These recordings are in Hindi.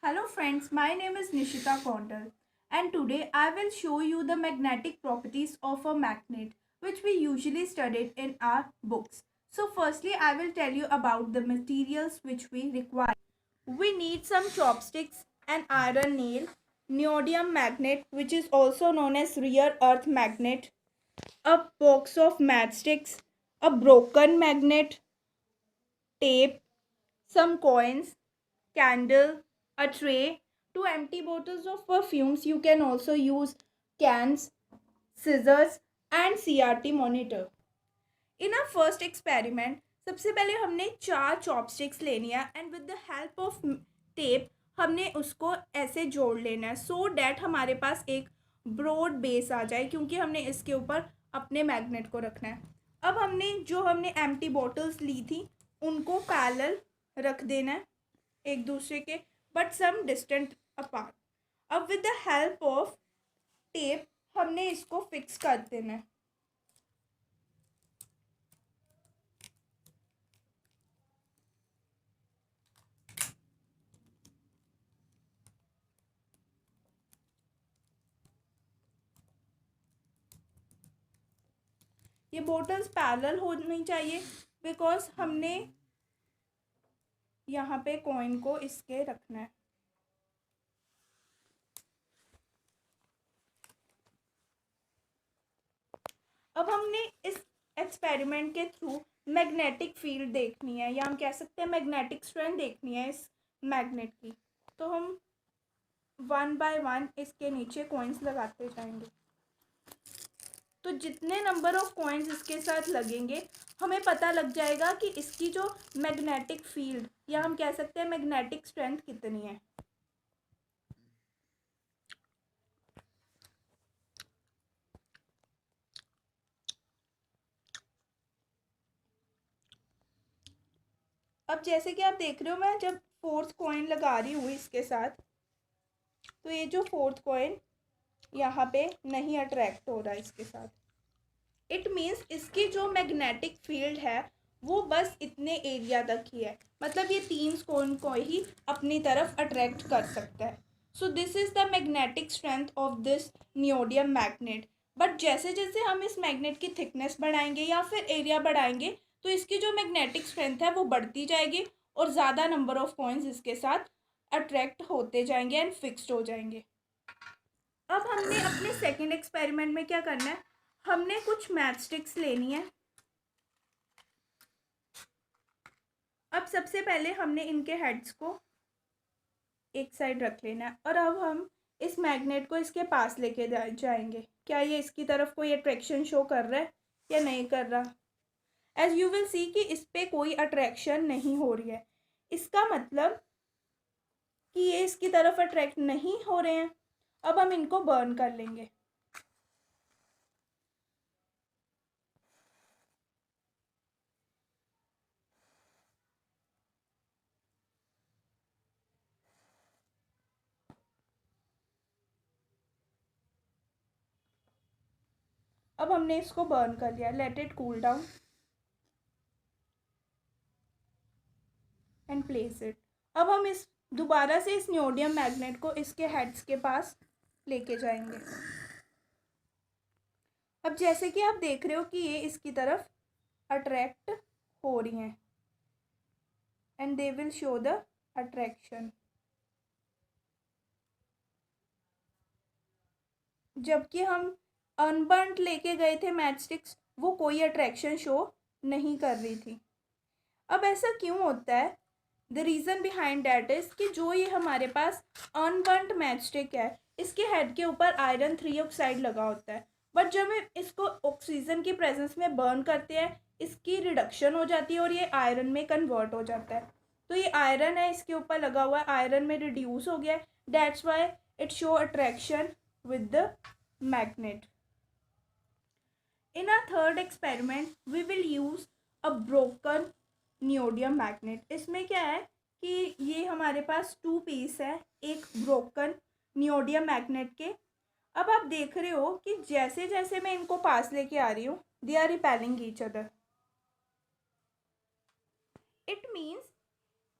Hello friends, my name is Nishita Kondal and today I will show you the magnetic properties of a magnet which we usually studied in our books. So firstly I will tell you about the materials which we require. We need some chopsticks, an iron nail, neodymium magnet which is also known as rare earth magnet, a box of matchsticks, a broken magnet, tape, some coins, candle, a tray, two empty bottles of perfumes. You can also use cans, scissors and CRT monitor. In our first experiment, सबसे पहले हमने चार चॉपस्टिक्स लेनी है and with the help of tape हमने उसको ऐसे जोड़ लेना है सो डैट हमारे पास एक ब्रॉड बेस आ जाए क्योंकि हमने इसके ऊपर अपने मैग्नेट को रखना है. अब हमने एम्प्टी बॉटल्स ली थी उनको पैरेलल रख देना है एक दूसरे के बट सम डिस्टेंट अपार्ट. अब with the help of tape हमने इसको फिक्स कर देना है. ये बोटल्स पैरेलल होनी चाहिए बिकॉज हमने यहाँ पे कॉइन को इसके रखना है. अब हमने इस एक्सपेरिमेंट के थ्रू मैग्नेटिक फील्ड देखनी है या हम कह सकते हैं मैग्नेटिक स्ट्रेंथ देखनी है इस मैग्नेट की. तो हम वन बाय वन इसके नीचे कॉइन्स लगाते जाएंगे. तो जितने नंबर ऑफ कॉइन्स इसके साथ लगेंगे हमें पता लग जाएगा कि इसकी जो मैग्नेटिक फील्ड या हम कह सकते हैं मैग्नेटिक स्ट्रेंथ कितनी है. अब जैसे कि आप देख रहे हो मैं जब फोर्थ कॉइन लगा रही हूँ इसके साथ तो ये जो फोर्थ कॉइन यहाँ पे नहीं अट्रैक्ट हो रहा है इसके साथ. इट मीन्स इसकी जो मैग्नेटिक फील्ड है वो बस इतने एरिया तक ही है. मतलब ये तीन कॉइन को ही अपनी तरफ अट्रैक्ट कर सकता है. So this is the magnetic strength of this neodymium magnet. But जैसे जैसे हम इस मैग्नेट की थिकनेस बढ़ाएंगे या फिर एरिया बढ़ाएंगे तो इसकी जो मैग्नेटिक स्ट्रेंथ है वो बढ़ती जाएगी और ज़्यादा नंबर ऑफ कॉइन्स इसके साथ अट्रैक्ट होते जाएंगे एंड फिक्स्ड हो जाएंगे. अब हमने अपने सेकेंड एक्सपेरिमेंट में क्या करना है, हमने कुछ मैच स्टिक्स लेनी है. अब सबसे पहले हमने इनके हेड्स को एक साइड रख लेना है और अब हम इस मैग्नेट को इसके पास लेके जाएंगे. क्या ये इसकी तरफ कोई अट्रैक्शन शो कर रहा है या नहीं कर रहा. एज यू विल सी कि इस पर कोई अट्रैक्शन नहीं हो रही है. इसका मतलब कि ये इसकी तरफ अट्रैक्ट नहीं हो रहे हैं. अब हम इनको बर्न कर लेंगे. अब हमने इसको बर्न कर लिया. Let it cool down and place it. अब हम इस दोबारा से इस नियोडियम मैग्नेट को इसके हेड्स के पास लेके जाएंगे. अब जैसे कि आप देख रहे हो कि ये इसकी तरफ अट्रैक्ट हो रही हैं and they will show the attraction. जबकि हम अनबर्न्ड लेके गए थे मैच स्टिक्स वो कोई अट्रैक्शन शो नहीं कर रही थी. अब ऐसा क्यों होता है. The reason behind that is कि जो ये हमारे पास अनबर्न्ड मैच स्टिक है इसके हेड के ऊपर आयरन 3 ऑक्साइड लगा होता है. बट जब हम इसको ऑक्सीजन की प्रेजेंस में बर्न करते हैं इसकी रिडक्शन हो जाती है और ये आयरन में कन्वर्ट हो जाता है. तो ये आयरन है इसके ऊपर लगा हुआ है आयरन में रिड्यूस हो गया है. That's why it show attraction with the magnet. In our third experiment, we will use a broken neodymium magnet. इसमें क्या है कि ये हमारे पास 2 पीस है एक broken neodymium magnet के. अब आप देख रहे हो कि जैसे जैसे मैं इनको पास लेके आ रही हूँ they are repelling each other. It means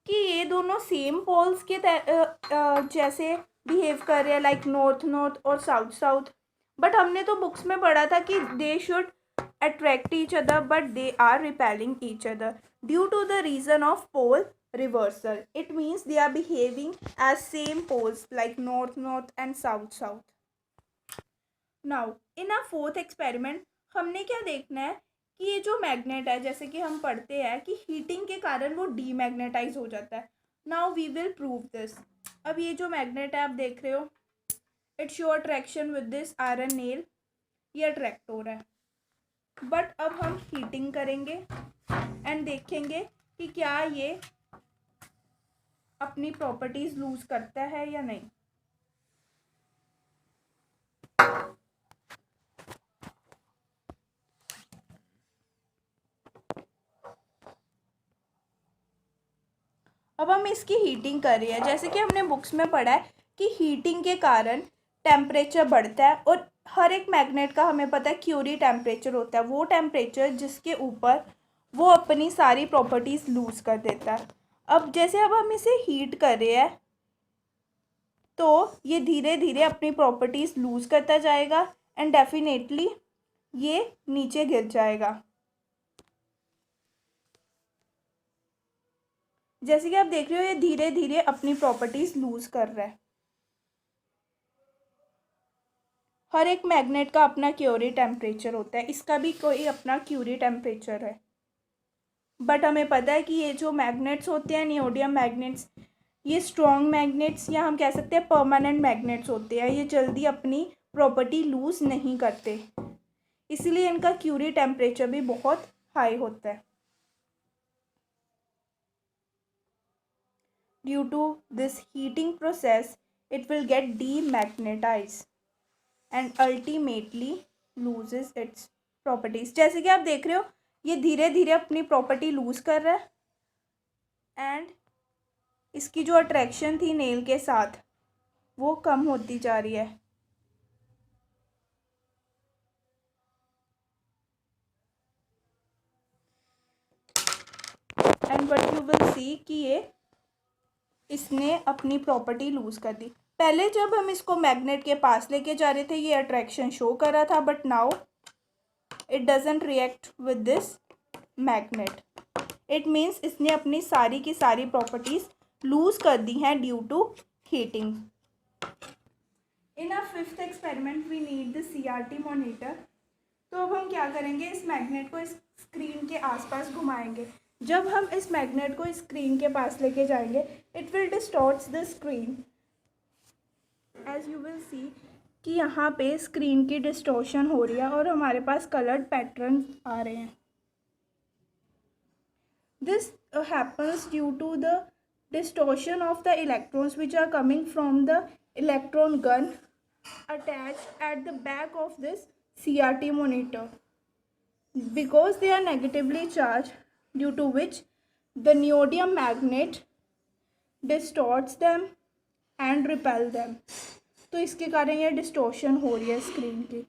कि ये दोनों सेम पोल्स के जैसे बिहेव कर रहे हैं, लाइक नॉर्थ नॉर्थ और साउथ साउथ, बट हमने तो बुक्स में पढ़ा था कि they should attract each other but they are repelling each other due to the reason of pole reversal. It means they are behaving as same poles like north north and south south. Now in our fourth experiment हमने क्या देखना है कि ये जो मैग्नेट है, जैसे कि हम पढ़ते हैं कि हीटिंग के कारण वो डीमैग्नेटाइज हो जाता है. Now we will prove this. अब ये जो मैग्नेट है आप देख रहे हो, it show attraction with this iron nail, ये अट्रैक्ट हो रहा है. बट अब हम हीटिंग करेंगे एंड देखेंगे कि क्या ये अपनी प्रॉपर्टीज लूज करता है या नहीं. अब हम इसकी हीटिंग कर रहे हैं. जैसे कि हमने बुक्स में पढ़ा है कि हीटिंग के कारण टेम्परेचर बढ़ता है और हर एक मैग्नेट का हमें पता है क्यूरी टेम्परेचर होता है, वो टेम्परेचर जिसके ऊपर वो अपनी सारी प्रॉपर्टीज़ लूज़ कर देता है. अब जैसे अब हम इसे हीट कर रहे हैं तो ये धीरे धीरे अपनी प्रॉपर्टीज़ लूज़ करता जाएगा एंड डेफिनेटली ये नीचे गिर जाएगा. जैसे कि आप देख रहे हो ये धीरे धीरे अपनी प्रॉपर्टीज़ लूज़ कर रहा है. हर एक मैग्नेट का अपना क्यूरी टेम्परेचर होता है, इसका भी कोई अपना क्यूरी टेम्परेचर है. बट हमें पता है कि ये जो मैग्नेट्स होते हैं नियोडियम मैग्नेट्स, ये स्ट्रॉन्ग मैग्नेट्स या हम कह सकते हैं परमानेंट मैग्नेट्स होते हैं. ये जल्दी अपनी प्रॉपर्टी लूज़ नहीं करते, इसलिए इनका क्यूरी टेम्परेचर भी बहुत हाई होता है. Due to this heating process it will get demagnetized and ultimately loses its properties. जैसे कि आप देख रहे हो ये धीरे धीरे अपनी प्रॉपर्टी लूज कर रहा है एंड इसकी जो अट्रैक्शन थी नेल के साथ वो कम होती जा रही है. And what you will see कि ये इसने अपनी प्रॉपर्टी लूज कर दी. पहले जब हम इसको मैग्नेट के पास लेके जा रहे थे ये अट्रैक्शन शो कर रहा था, but now it doesn't react with this magnet. It means इसने अपनी सारी की सारी प्रॉपर्टीज लूज कर दी हैं due to heating. In a fifth experiment we need the CRT monitor. तो अब हम क्या करेंगे, इस मैग्नेट को इस स्क्रीन के आसपास घुमाएंगे. जब हम इस मैग्नेट को स्क्रीन के पास लेके जाएंगे it will distorts the screen. As you will see कि यहाँ पे स्क्रीन की डिस्टॉर्शन हो रही है और हमारे पास कलर्ड पैटर्न आ रहे हैं. This happens due to the distortion of the electrons which are coming from the electron gun attached at the back of this CRT monitor because they are negatively charged, due to which the neodymium magnet distorts them and repel them. तो इसके कारण ये डिस्टॉर्शन हो रही है स्क्रीन की.